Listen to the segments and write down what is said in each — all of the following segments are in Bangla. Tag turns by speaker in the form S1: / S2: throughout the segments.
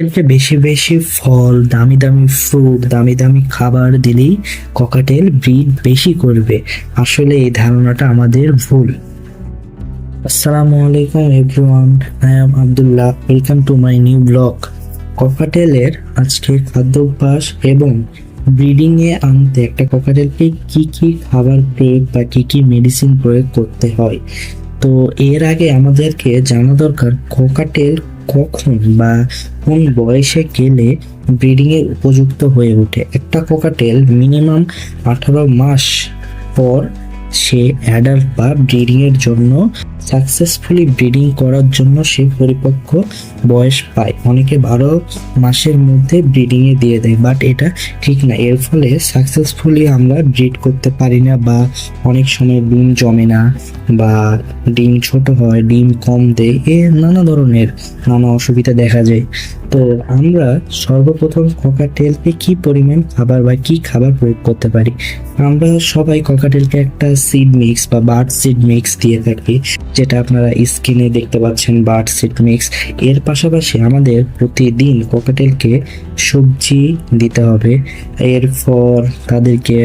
S1: ককটেলকে বেশি বেশি ফল, দামি দামি ফ্রুট, দামি দামি খাবার দিলেই ককাটেল ব্রিড বেশি করবে। আসলে এই ধারণাটা আমাদের ভুল। আসসালামু আলাইকুম everyone, I am Abdullah. Welcome to my new blog. ককাটেলের আজকে খাদ্যাভ্যাস এবং ব্রিডিং এ আনতে একটা ককাটেলকে কি কি খাবার প্রয়োগ বা কি কি মেডিসিন প্রয়োগ করতে হয়। তো এর আগে আমাদেরকে জানা দরকার ককাটেল কখন বা কোন বয়সে গেলে ব্রিডিং এর উপযুক্ত হয়ে ওঠে। একটা ককাটেল মিনিমাম 18 মাস পর সে অ্যাডাল্ট বা ব্রিডিং এর জন্য সাকসেসফুলি ব্রিডিং করার জন্য সে পরিপক্ক বয়স পায়। অনেকে 12 মাসের মধ্যে ব্রিডিং এ দিয়ে দেয়, বাট এটা ঠিক না। এর ফলে সাকসেসফুলি আমরা ব্রিড করতে পারি না, বা অনেক সময় ডিম জমে না, বা ডিম ছোট হয়, ডিম কম দেয়, নানা ধরনের নানা অসুবিধা দেখা যায়। তো আমরা সর্বপ্রথম ককাটেলকে কি পরিমাণ খাবার বা কি খাবার প্রয়োগ করতে পারি। আমরা সবাই ককাটেলকে একটা সিড মিক্স বা বার্ড সিড মিক্স দিয়ে থাকি, যেটা আপনারা স্ক্রিনে দেখতে পাচ্ছেন, বার্ড সিড মিক্স। এর পাশাপাশি আমাদের প্রতিদিন ককাটেলকে সবজি দিতে হবে। এরপর তাদেরকে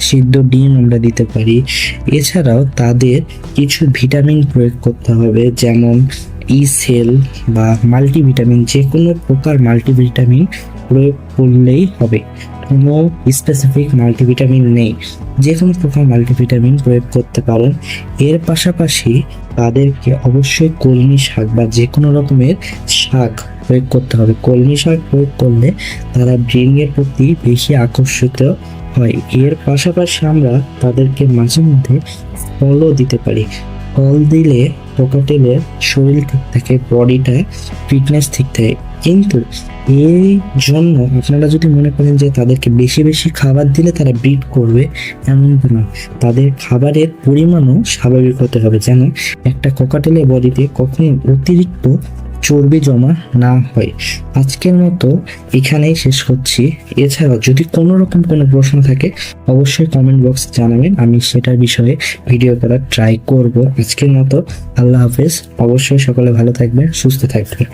S1: সিদ্ধ ডিম আমরা দিতে পারি। এছাড়াও তাদের কিছু ভিটামিন প্রয়োগ করতে হবে, যেমন সেল বা মাল্টিভিটামিন। যে কোনো প্রকার মাল্টিভিটামিন প্রয়োগ করলেই হবে, কোনো স্পেসিফিক মাল্টিভিটামিন নেই, যে কোনো প্রকার মাল্টিভিটামিন প্রয়োগ করতে পারেন। এর পাশাপাশি তাদেরকে অবশ্যই কলমি শাক বা যে কোনো রকমের শাক প্রয়োগ করতে হবে। কলমি শাক প্রয়োগ করলে তারা ব্রিডিং এর প্রতি বেশি আকর্ষিত হয়। এর পাশাপাশি আমরা তাদেরকে মাঝে মধ্যে ফলও দিতে পারি। ফল দিলে ককাটেলের শরীর ঠিক থাকে, বডিটা ফিটনেস ঠিক থাকে। কিন্তু এই জন্য আপনারা যদি মনে করেন যে তাদেরকে বেশি বেশি খাবার দিলে তারা ব্রিড করবে, এমন না। তাদের খাবারের পরিমাণও স্বাভাবিক হতে হবে, যেন একটা ককাটেলের বডিতে কখনো অতিরিক্ত চর্বি জমা না হয়। আজকের মতো এখানেই শেষ করছি। এছাড়াও যদি কোনো রকম কোনো প্রশ্ন থাকে অবশ্যই কমেন্ট বক্সে জানাবেন, আমি সেটার বিষয়ে ভিডিও করার ট্রাই করব। আজকের মতো আল্লাহ হাফেজ। অবশ্যই সকলে ভালো থাকবেন, সুস্থ থাকবেন।